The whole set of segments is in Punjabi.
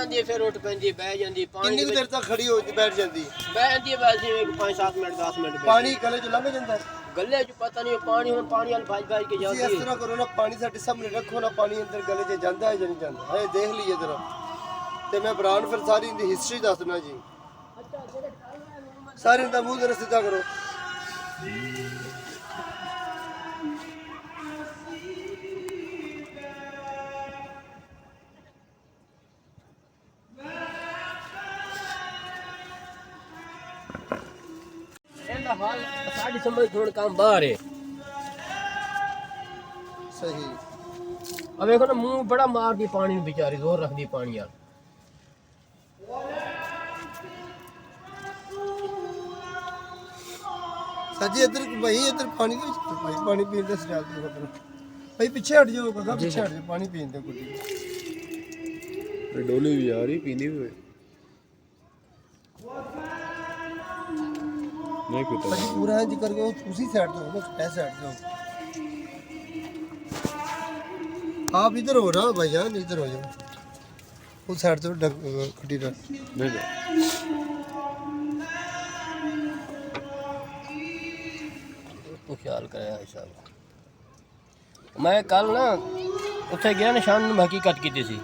ਜਾਂਦੀ ਹੈ ਫਿਰ ਉੱਠ ਪੈਂਦੀ ਬਹਿ ਜਾਂਦੀ ਪਾਣੀ ਕਿੰਨੀ ਦੇਰ ਤੱਕ ਖੜੀ ਹੋ ਬੈਠ ਜਾਂਦੀ ਬਹਿ ਜਾਂਦੀ ਹੈ ਵੈਸੇ 5-7 ਮਿੰਟ 10 ਮਿੰਟ ਪਾਣੀ ਗਲੇ ਚ ਲੰਘ ਜਾਂਦਾ ਗੱਲੇ ਚ ਪਤਾ ਨਹੀਂ ਪਾਣੀ ਹੁਣ ਪਾਣੀ ਵਾਲ ਭੱਜ ਭੱਜ ਕੇ ਜਾਂਦੀ ਇਸ ਤਰ੍ਹਾਂ ਕਰੋ ਨਾ ਪਾਣੀ ਸਾਡੇ ਸਾਹਮਣੇ ਰੱਖੋ ਨਾ ਪਾਣੀ ਅੰਦਰ ਗਲੇ ਚ ਜਾਂਦਾ ਹੈ ਜਾਂ ਨਹੀਂ ਜਾਂਦਾ ਇਹ ਦੇਖ ਲਈਏ ਜਰਾ ਤੇ ਮੈਂ ਬਰਾਨ ਫਿਰ ਸਾਰੀ ਇਹਦੀ ਹਿਸਟਰੀ ਦੱਸਣਾ ਜੀ ਸਾਰੇ ਦਾ ਮੂੰਹ ਜਰਾ ਸਿੱਧਾ ਕਰੋ ਇਹਦਾ ਹਾਲ ਸਾਡੀ ਸਮਝ ਥੋੜਾ ਕੰਮ ਬਾਹਰ ਹੈ ਸਹੀ अब देखो ना मुंह बड़ा मार दी पानी में बेचारी जोर रख दी पानी यार सजी इधर भाई इधर पानी दे भाई पानी पीन दे सजा दे भाई पीछे हट जाओ काका पीछे हट जाओ पानी पीन दे गुड्डी डोली भी आ रही पीनी हुए नहीं पीता भाई पूरा इंज करके उसी साइड पे हो ना साइड पे आप इधर हो ना भाई जान इधर हो जाओ उस साइड तो खटी रख नहीं तो ख्याल कराया साहब मैं कल ना ਉੱਥੇ ਗਿਆ ਨਿਸ਼ਾਨ ਨੂੰ ਹਕੀਕਤ ਕੀਤੀ ਸੀ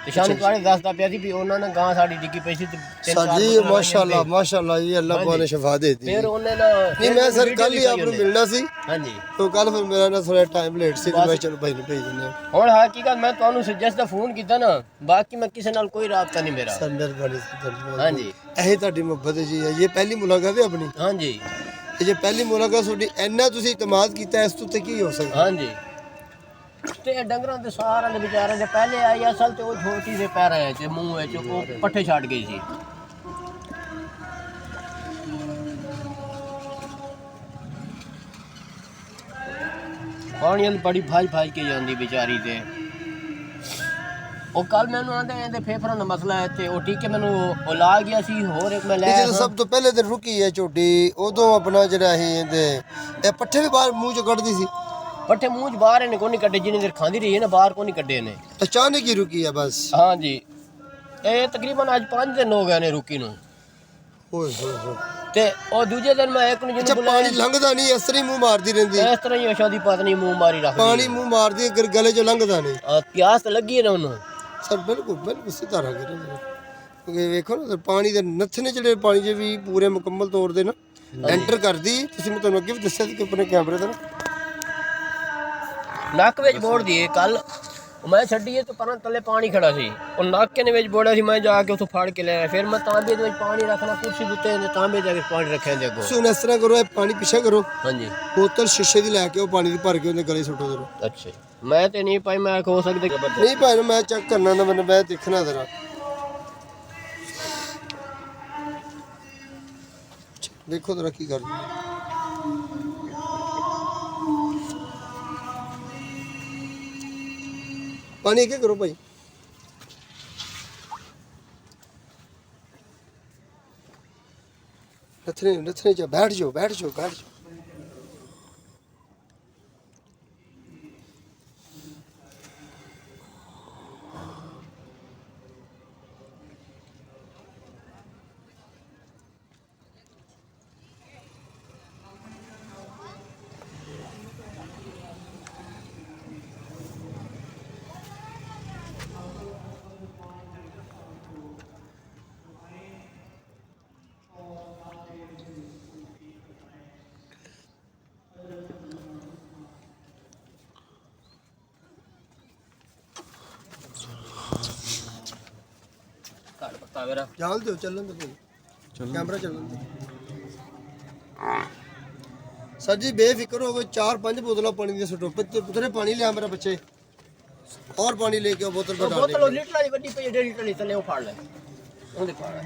ਨਿਸ਼ਾਨ ਪਾਣੀ ਦੱਸਦਾ ਪਿਆ ਸੀ ਵੀ ਉਹਨਾਂ ਨੇ ਗਾਂ ਸਾਡੀ ਡਿੱਗੀ ਪਈ ਸੀ ਤੇ ਸਾਜੀ ਮਾਸ਼ਾਅੱਲਾ ਇਹ ਅੱਲਾਹ ਪਾਕ ਨੇ ਸ਼ਫਾ ਦੇ ਦਿੱਤੀ ਫਿਰ ਉਹਨੇ ਨਾ ਨਹੀਂ ਮੈਂ ਸਰ ਕੱਲ ਹੀ ਆਪ ਨੂੰ ਮਿਲਣਾ ਸੀ ਹਾਂਜੀ तो कल फिर मेरा ना थोड़ा टाइम लेट सी मैं चलो भाई ने भेज देने ਹੁਣ ਹਕੀਕਤ ਮੈਂ ਤੁਹਾਨੂੰ ਸੁਜੈਸਟ ਦਾ ਫੋਨ ਕੀਤਾ ਨਾ ਬਾਕੀ ਮੈਂ ਕਿਸੇ ਨਾਲ ਕੋਈ ਰਾਬਤਾ ਨਹੀਂ ਮੇਰਾ सर मेहरबानी ਹਾਂਜੀ ਇਹ ਤੁਹਾਡੀ ਮੁਹੱਬਤ ਜੀ ਹੈ ਇਹ ਪਹਿਲੀ ਮੁਲਾਕਾਤ ਹੈ ਆਪਣੀ ਹਾਂਜੀ ਇਹ ਜੇ ਪਹਿਲੀ ਮੁਲਾਕਾਤ ਤੁਹਾਡੀ ਇੰਨਾ ਤੁਸੀਂ ਇਤਮਾਦ ਕੀਤਾ ਇਸ ਤੋਂ ਤੇ ਕੀ ਹੋ ਸਕਦਾ ਹਾਂਜੀ ਤੇ ਡੰਗਰਾਂ ਦੇ ਸਾਰਿਆਂ ਦੇ ਵਿਚਾਰਿਆਂ ਦੇ ਪਹਿਲੇ ਆਈ ਅਸਲ ਤੇ ਉਹ ਛੋਟੀ ਦੇ ਪੈਰਾਂ ਵਿੱਚ ਮੂੰਹ ਵਿੱਚ ਉਹ ਪੱਠੇ ਛੱਡ ਗਈ ਸੀ ਪਾਣੀ ਵਾਲੀ ਬੜੀ ਭਾਈ ਕੇ ਜਾਂਦੀ ਵਿਚਾਰੀ ਤੇ ਉਹ ਕੱਲ ਮੈਨੂੰ ਆਂਦੇ ਇਹਦੇ ਫੇਫੜਾਂ ਦਾ ਮਸਲਾ ਹੈ ਤੇ ਉਹ ਟੀਕੇ ਮੈਨੂੰ ਉਹ ਲਾ ਗਿਆ ਸੀ ਹੋਰ ਇੱਕ ਮੈਂ ਲੈ ਜਦੋਂ ਸਭ ਤੋਂ ਪਹਿਲੇ ਦਿਨ ਰੁਕੀ ਹੈ ਝੋਟੀ ਉਦੋਂ ਆਪਣਾ ਜਿਹੜਾ ਇਹਦੇ ਇਹ ਪੱਠੇ ਵੀ ਬਾਹਰ ਮੂੰਹ ਚੋਂ ਕੱਢਦੀ ਸੀ ਪੱਠੇ ਮੂੰਹ ਚ ਬਾਹਰ ਇਹਨੇ ਕੋਈ ਨਹੀਂ ਕੱਢੇ ਜਿੰਨੀ ਦੇਰ ਖਾਂਦੀ ਰਹੀ ਹੈ ਨਾ ਬਾਹਰ ਕੋਈ ਨਹੀਂ ਕੱਢੇ ਨੇ ਅਚਾਨਕ ਹੀ ਰੁਕੀ ਹੈ ਬਸ ਹਾਂਜੀ ਇਹ ਤਕਰੀਬਨ ਅੱਜ 5 ਦਿਨ ਹੋ ਗਏ ਨੇ ਰੁਕੀ ਨੂੰ ਓਏ ਹੋਏ ਹੋਏ ਤੇ ਉਹ ਦੂਜੇ ਦਿਨ ਮੈਂ ਇੱਕ ਨੂੰ ਅੱਛਾ ਜਿਹਨੂੰ ਪਾਣੀ ਲੰਘਦਾ ਨਹੀਂ ਇਸ ਤਰ੍ਹਾਂ ਹੀ ਮੂੰਹ ਮਾਰਦੀ ਰਹਿੰਦੀ ਇਸ ਤਰ੍ਹਾਂ ਹੀ ਅਸ਼ਾ ਦੀ ਪਤਨੀ ਮੂੰਹ ਮਾਰੀ ਰੱਖਦੀ ਪਾਣੀ ਮੂੰਹ ਮਾਰਦੀ ਅਗਰ ਗਲੇ ਚੋਂ ਲੰਘਦਾ ਨਹੀਂ ਪਿਆਸ ਤਾਂ ਲੱਗੀ ਹੈ ਨਾ ਉਹਨੂੰ ਸਰ ਬਿਲਕੁਲ ਸਿੱਧਾ ਰੱਖ ਰਹੇ ਕਿਉਂਕਿ ਵੇਖੋ ਨਾ ਪਾਣੀ ਦੇ ਨੱਥਨੇ ਜਿਹੜੇ ਪਾਣੀ 'ਚ ਵੀ ਪੂਰੇ ਮੁਕੰਮਲ ਤੌਰ ਦੇ ਨਾ ਐਂਟਰ ਕਰਦੀ ਤੁਸੀਂ ਮੈਂ ਤੁਹਾਨੂੰ ਅੱਗੇ ਵੀ ਦੱਸਿਆ ਸੀ ਕਿ ਆਪਣੇ ਕੈਮਰੇ ਤੇ ਨਾ ਨੱਕ ਵਿੱਚ ਬੋੜਦੀ ਏ ਕੱਲ ਮੈਂ ਛੱਡੀ ਤੇ ਪਰਾਂ ਥੱਲੇ ਪਾਣੀ ਖੜਾ ਸੀ ਉਹ ਨੱਕ ਦੇ ਵਿੱਚ ਬੋੜਿਆ ਸੀ ਮੈਂ ਜਾ ਕੇ ਉੱਥੋਂ ਫੜ ਕੇ ਲੈ ਆਇਆ ਫਿਰ ਮੈਂ ਤਾਂਬੇ ਦੇ ਵਿੱਚ ਪਾਣੀ ਰੱਖਣਾ ਕੁਰਸੀ ਦੇ ਉੱਤੇ ਤਾਂਬੇ ਦੇ ਵਿੱਚ ਪਾਣੀ ਰੱਖਿਆ ਦੇ ਅੱਗੋਂ ਸੁਣ ਇਸ ਤਰ੍ਹਾਂ ਕਰੋ ਇਹ ਪਾਣੀ ਪਿੱਛੇ ਕਰੋ ਹਾਂਜੀ ਬੋਤਲ ਸ਼ੀਸ਼ੇ ਦੀ ਲੈ ਕੇ ਉਹ ਪਾਣੀ ਦੀ ਭਰ ਕੇ ਉਹਦੇ ਗਲੇ ਸੁੱਟੋ ਜ਼ਰਾ ਅੱਛਾ ਮੈਂ ਤੇ ਨਹੀਂ ਪਾਈ ਮੈਂ ਹੋ ਸਕਦਾ ਨਹੀਂ ਭਾਈ ਮੈਂ ਚੈੱਕ ਕਰਨਾ ਨਾ ਮੈਨੂੰ ਮੈਂ ਦੇਖਣਾ ਜ਼ਰਾ ਦੇਖੋ ਜ਼ਰਾ ਕੀ ਕਰਦੀ ਪਾਣੀ ਕੀ ਕਰੋ ਭਾਈ ਨਥਨੇ ਚ ਬੈਠ ਜਾਓ ਜਾਲ ਦਿਓ ਚੱਲਣ ਦੇ ਕੈਮਰਾ ਚੱਲਣ ਦੇ ਸਰ ਜੀ ਬੇਫਿਕਰ ਹੋ ਗਏ 4-5 ਬੋਤਲਾਂ ਪਾਣੀ ਦੀਆਂ ਸੁੱਟੋ ਪੁੱਤਰੇ ਪਾਣੀ ਲਿਆ ਮੇਰਾ ਬੱਚੇ और पानी लेके आओ बोतल में डाल बोतल लीटर वाली बड़ी पई 1.5 लीटर ली थले वो फाड़ ले ਉਹਦੇ ਫਾੜ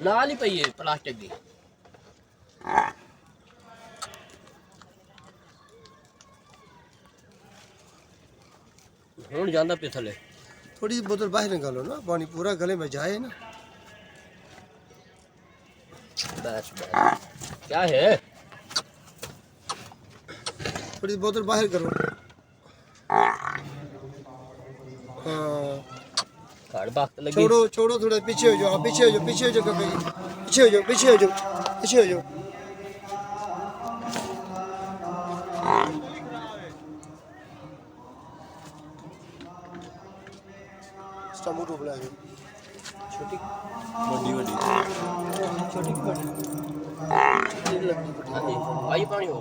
ਨਾਲ ਹੀ ਪਈ ਹੈ ਪਲਾਸਟਿਕ ਦੀ ਹੁਣ ਜਾਂਦਾ ਪਿਆ ਥਲੇ थोड़ी बोतल बाहर निकालो ना पानी पूरा गले में जाए ना बस क्या है थोड़ी बोतल बाहर करो हाँ ਘੜ ਵਕਤ ਲੱਗੀ छोड़ो छोड़ो थोड़ा पीछे हो जाओ, हाँ, पीछे हो जाओ, पीछे हो जाओ कभी, पीछे हो जाओ, पीछे हो जाओ, पीछे हो जाओ। स्टमू डूब रहा है। छोटी ਵੱਡੀ ਵੱਡੀ छोटी बड़ी ਹਾਂਜੀ ਭਾਈ ਪਾਣੀ ਹੋ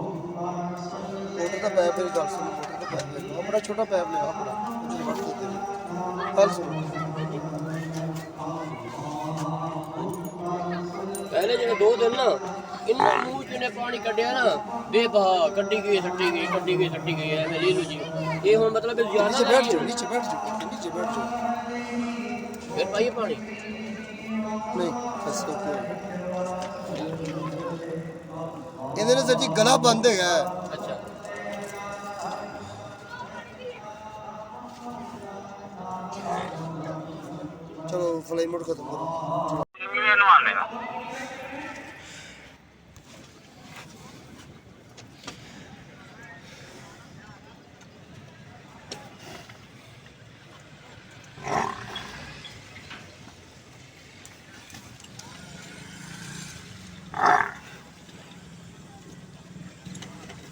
मोटर का पैप मेरी गल सुनो, मोटर का पैप ले लो, बड़ा छोटा पैप ले आओ, बड़ा गल सुनो। ਪਹਿਲੇ ਜਿਹੜੇ 2 ਦਿਨ ਨਾ ਇੰਨਾ ਮੂੰਹ ਚ ਨੇ ਪਾਣੀ ਕੱਢਿਆ ਨਾ ਬੇਬਹਾ ਕੱਢੀ ਗਈ ਸੱਟੀ ਗਈ ਕੱਢੀ ਗਈ ਸੱਟੀ ਗਈ ਐਵੇਂ ਲੈ ਲਓ ਜੀ ਇਹ ਹੁਣ ਮਤਲਬ नीचे ਜ਼ਿਆਦਾ बैठ जाओ, नीचे बैठ जाओ, नीचे बैठ जाओ। ਫਿਰ ਪਾਈਏ ਪਾਣੀ नहीं फंसे क्यों? ਇਹਦੇ ਨਾਲ ਸਰ ਜੀ ਗਲਾ ਬੰਦ ਹੈਗਾ। ਅੱਛਾ ਚਲੋ ਫਲਾਈ ਮੋਡ ਖਤਮ ਕਰੋ।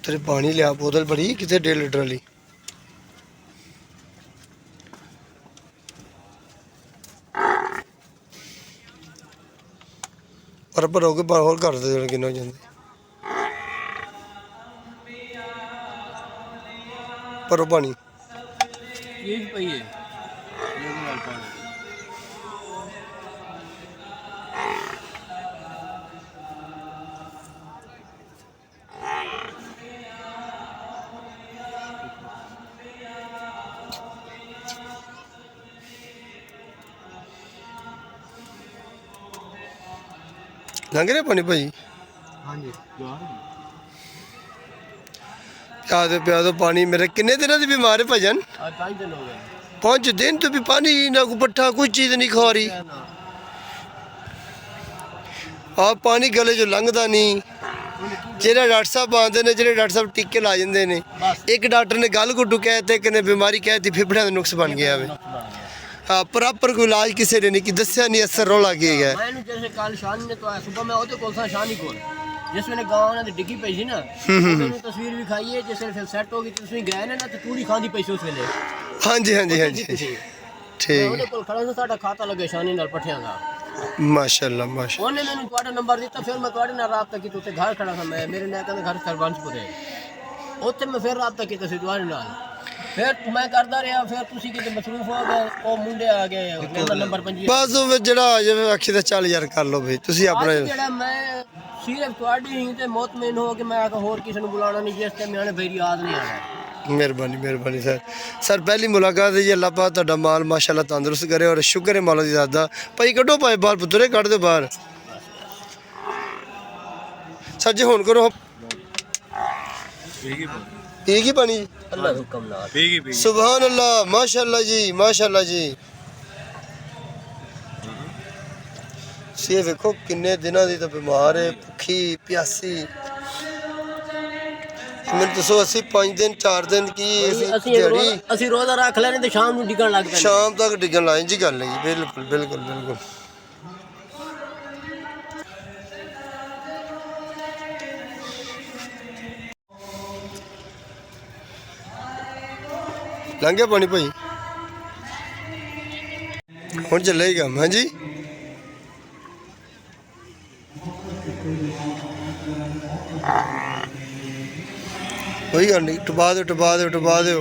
तेरे पानी लिया बोतल बड़ी कितने 1.5 लीटर वाली। पर भरोगे होर कर दे किन्ने हो जाते भरो पानी ਇਹ ਪਈਏ ਇਹ ਨਾਲ ਪਾਣੀ लंघ रहे पानी भाई ਹਾਂਜੀ ਯਾਰ प्या दो पानी मेरे किन्ने दिनों की बीमार है भजन आज 5 दिन हो गए 5 दिन तो भी पानी ना को पट्ठा कोई चीज नहीं खा रही आप पानी गले जो लंघदा नहीं जेड़ा डॉक्टर साहब आते ने जेड़े डॉक्टर साहब टीके ला जाते ने एक डॉक्टर ने गल गुड्डू कहते कि बीमारी कहती फेफड़े का नुक्स बन गया वे हाँ प्रॉपर कोई इलाज किसी ने नहीं कि दस्या नहीं असर रौला की गया मैंने जैसे कल शान ने तो सुबह मैं ਉਹਦੇ ਕੋਲ ਸਾਂ ਸ਼ਾਨ ਹੀ ਕੋਲ ਜਿਸ ਵੇਲੇ ਗਾਂ ਉਹਨਾਂ ਦੀ ਡਿੱਗੀ ਪਈ ਸੀ ਨਾ ਮੈਨੂੰ ਤਸਵੀਰ ਵੀ ਖਾਈ ਹੈ ਜਿਸ ਵੇਲੇ ਫਿਰ ਸੈੱਟ ਹੋ ਗਈ ਤੁਸੀਂ ਗਏ ਨੇ ਨਾ ਤੇ ਤੂੜੀ ਖਾਂਦੀ ਪਈ ਸੀ ਉਸ ਵੇਲੇ हाँ जी हाँ जी हाँ जी ਮੈਂ ठीक ਉਹਦੇ ਕੋਲ ਖੜਾ ਸੀ ਸਾਡਾ ਖਾਤਾ ਲੱਗੇ ਸ਼ਾਨੀ ਨਾਲ ਪੱਠਿਆਂ ਦਾ माशाल्लाह माशाल्लाह ਉਹਨੇ ਮੈਨੂੰ ਤੁਹਾਡਾ ਨੰਬਰ ਦਿੱਤਾ ਫਿਰ ਮੈਂ ਤੁਹਾਡੇ ਨਾਲ ਰਾਬਤਾ ਕੀਤਾ ਉੱਥੇ ਘਰ ਖੜਾ ਸੀ ਮੈਂ ਮੇਰੇ ਨਾਲ ਕਹਿੰਦੇ ਘਰ ਸਰਬੰਸਪੁਰ ਹੈ ਉੱਥੇ ਮੈਂ ਫਿਰ ਰਾਬਤਾ ਕੀਤਾ ਸੀ ਤੁਹਾਡੇ ਨਾਲ ਫਿਰ ਮੈਂ ਕਰਦਾ ਰਿਹਾ ਫਿਰ ਤੁਸੀਂ ਕਿਤੇ ਮਸਰੂਫ ਹੋ ਗਏ ਉਹ ਮੁੰਡੇ ਆ ਗਏ ਕਹਿੰਦਾ ਨੰਬਰ 5 बस वो जड़ा आ जाए आखी तो चल यार कर लो भाई तुसी अपना ਜਿਹੜਾ ਮੈਂ ਸਿਰਫ ਤੁਹਾਡੀ ਹੀ ਤੇ ਮੁਤਮਿਨ ਹੋ ਕੇ ਮੈਂ ਆਖਾ ਹੋਰ ਕਿਸੇ ਨੂੰ ਬੁਲਾਉਣਾ ਨਹੀਂ ਜਿਸ ਤੇ ਮੇਰੇ ਬੇਰੀ ਯਾਦ ਨਹੀਂ ਆਣਾ मेहरबानी सर पहली मुलाकात है जी अल्लाह पाक तुहाडा माल माशाल्लाह तंदुरुस्त करे और शुक्र है मौला दी ज़ात दा भाई कड्डो पाए बाहर पुत्तरे कढ दो बाहर सर जी हुण करो एक ही पानी ਅੱਲਾ ਦੇ ਹੁਕਮ ਨਾਲ ਪੀਗੀ सुभान अल्लाह माशाल्लाह जी ये देखो किन्ने दिनों दी तो बीमार है भुखी प्यासी मैं दसो असि 5 दिन 4 दिन की ਅਸੀਂ ਰੋਜ਼ਾ ਰੱਖ ਲੈਣੇ ਤੇ ਸ਼ਾਮ ਨੂੰ ਡਿੱਗਣ ਲੱਗ ਪੈਂਦੇ शाम तक डिगन लाए जी गल है जी बिल्कुल बिल्कुल बिल्कुल लंघ गया पानी भाई हुण चले ही काम हाँ जी कोई गल नहीं टपा दो